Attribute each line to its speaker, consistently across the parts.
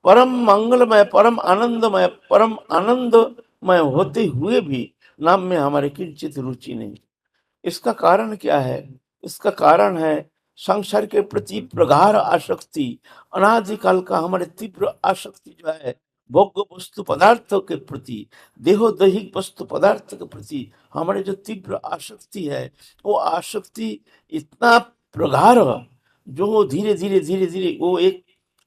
Speaker 1: परम मंगलमय, परम आनंदमय, परम आनंदमय होते हुए भी नाम में हमारे किंचित रुचि नहीं। इसका कारण क्या है? इसका कारण है संसार के प्रति प्रगाढ़ आसक्ति। अनादिकाल का हमारे तीव्र आसक्ति जो है भोग्य वस्तु पदार्थों के प्रति, देहोदैहिक वस्तु पदार्थ के प्रति हमारे जो तीव्र आसक्ति है, वो आसक्ति इतना प्रगाढ़, जो धीरे धीरे धीरे धीरे वो एक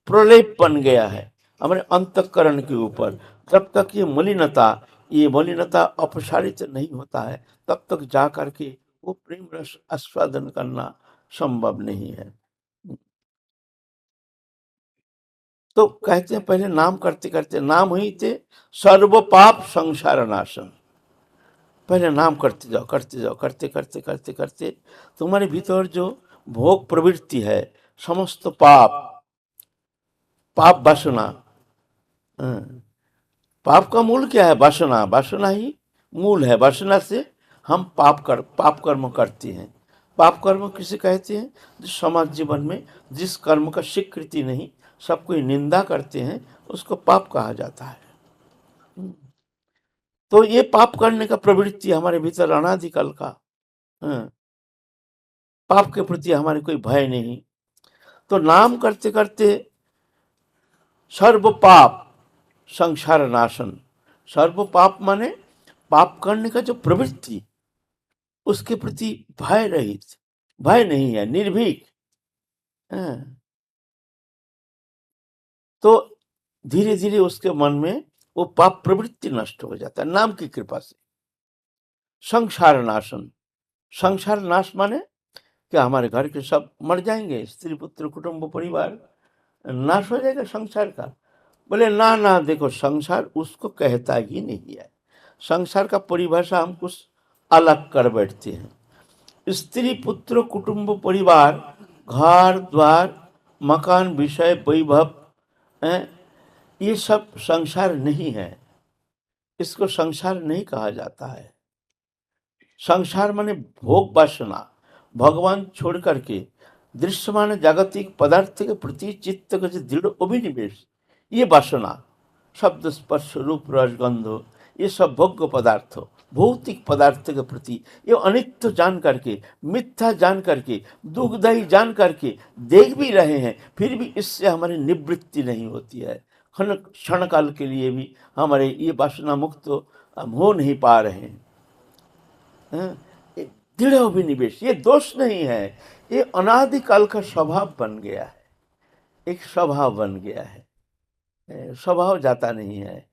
Speaker 1: प्रलेप बन गया है हमारे अंतःकरण के ऊपर। जब तक ये मलिनता अपसारित नहीं होता है, तब तक जा करके वो प्रेम रस आस्वादन करना संभव नहीं है। तो कहते हैं पहले नाम करते करते, नाम ही थे सर्व पाप संसार नाशन। पहले नाम करते जाओ, करते जाओ, करते करते करते करते तुम्हारे भीतर जो भोग प्रवृत्ति है, समस्त पाप, पाप वासना, हाँ, पाप का मूल क्या है? वासना। वासना ही मूल है। वासना से हम पाप कर्म करते हैं। पाप कर्म किसे कहते हैं? जो समाज जीवन में जिस कर्म का स्वीकृति नहीं, सब कोई निंदा करते हैं, उसको पाप कहा जाता है। तो ये पाप करने का प्रवृत्ति हमारे भीतर अनादिकाल का, हाँ, पाप के प्रति हमारे कोई भय नहीं। तो नाम करते करते सर्व पाप संसार नाशन। सर्व पाप माने पाप करने का जो प्रवृत्ति, उसके प्रति भय रहित, भय नहीं है, निर्भीक। हाँ, तो धीरे धीरे उसके मन में वो पाप प्रवृत्ति नष्ट हो जाता है नाम की कृपा से। संसार नाशन। संसार नाश माने क्या? हमारे घर के सब मर जाएंगे, स्त्री पुत्र कुटुंब परिवार नाश हो जाएगा संसार का? बोले ना ना, देखो संसार उसको कहता ही नहीं है। संसार का परिभाषा हम कुछ अलग कर बैठते हैं। स्त्री पुत्र कुटुंब परिवार, घर द्वार, मकान, विषय, वैभव, हैं, ये सब संसार नहीं है। इसको संसार नहीं कहा जाता है। संसार माने भोग वासना, भगवान छोड़ करके दृश्यमान जागतिक पदार्थ के प्रति चित्त का जो दृढ़ अभिनिवेश, ये वासना, शब्द स्पर्श रूप रस गंध, ये सब भोग्य पदार्थ, भौतिक पदार्थ के प्रति ये अनित्य जान करके, मिथ्या जान करके, दुखदायी जान करके देख भी रहे हैं, फिर भी इससे हमारी निवृत्ति नहीं होती है। क्षण काल के लिए भी हमारे ये वासना मुक्त हम हो नहीं पा रहे हैं। ये दृढ़ अभिनिवेश, ये दोष नहीं है, ये अनादिकाल का स्वभाव बन गया है। एक स्वभाव बन गया है, स्वभाव जाता नहीं है।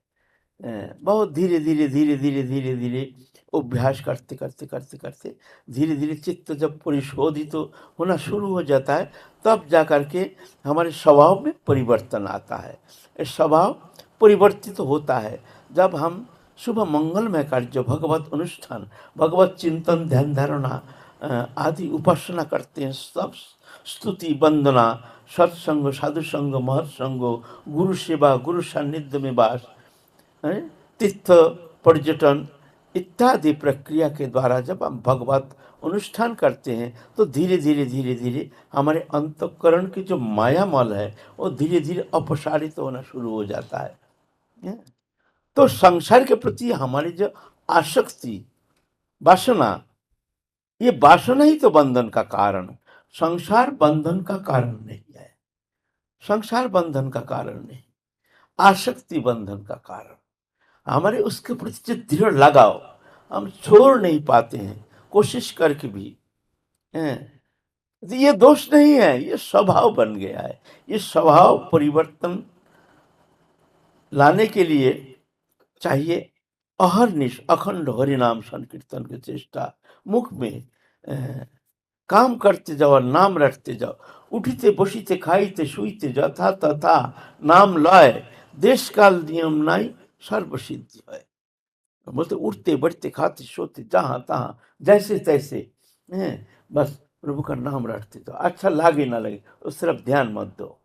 Speaker 1: बहुत धीरे धीरे धीरे धीरे धीरे धीरे अभ्यास करते करते करते करते धीरे धीरे चित्त जब परिशोधित तो होना शुरू हो जाता है, तब जा करके हमारे स्वभाव में परिवर्तन आता है। स्वभाव परिवर्तित होता है जब हम शुभ मंगलमय कार्य, भगवत अनुष्ठान, भगवत चिंतन, ध्यान धारणा आदि उपासना करते हैं। सब स्तुति वंदना, सत्संग, साधु संग, महत्संग, गुरु सेवा, गुरु सान्निध्य में वास, तीर्थ पर्यटन इत्यादि प्रक्रिया के द्वारा जब हम भगवत अनुष्ठान करते हैं, तो धीरे धीरे धीरे धीरे हमारे अंतःकरण की जो मायामल है वो धीरे धीरे अपसारित होना शुरू हो जाता है। तो संसार के प्रति हमारी जो आसक्ति, वासना, ये वासना ही तो बंधन का कारण। संसार बंधन का कारण नहीं है। संसार बंधन का कारण नहीं, आसक्ति बंधन का कारण। हमारे उसके प्रति जो दृढ़ लगाव, हम छोड़ नहीं पाते हैं कोशिश करके भी, हैं। तो ये दोष नहीं है, ये स्वभाव बन गया है। ये स्वभाव परिवर्तन लाने के लिए चाहिए अहरनिश अखंड हरिनाम संकीर्तन की चेष्टा। मुख में काम करते जाओ, नाम रटते जाओ। उठिते बसिते खाइते शुइते যথা तथा नाम लय, देश काल नियम नाई सर्वसिद्धि হয়। बोलते उठते बैठते खाते सोते जहाँ तहाँ जैसे तैसे, हैं, बस प्रभु का नाम रटते जाओ। अच्छा लगे ना लगे उस तरफ ध्यान मत दो,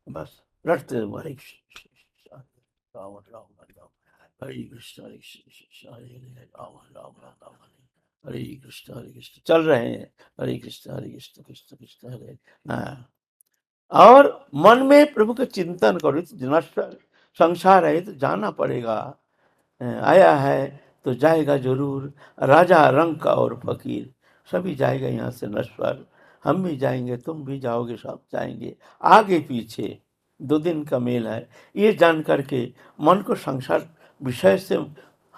Speaker 1: बस रटते जाओ। हरे कृष्ण राम राम राम, हरे कृष्ण हरे कृष्ण हरे हरे राम राम राम हरे कृष्ण चल रहे हैं। हरे कृष्ण कृष्ण कृष्ण हरे, हाँ। और मन में प्रभु का चिंतन करो। इस नश्वर संसार है तो जाना पड़ेगा, आया है तो जाएगा जरूर। राजा रंग का और फकीर सभी जाएगा यहाँ से नश्वर। हम भी जाएंगे, तुम भी जाओगे, सब जाएंगे, आगे पीछे 2 दिन का मेल है। ये जान करके मन को संसार विषय से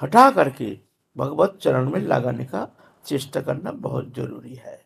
Speaker 1: हटा करके भगवत चरण में लगाने का चेष्टा करना बहुत जरूरी है।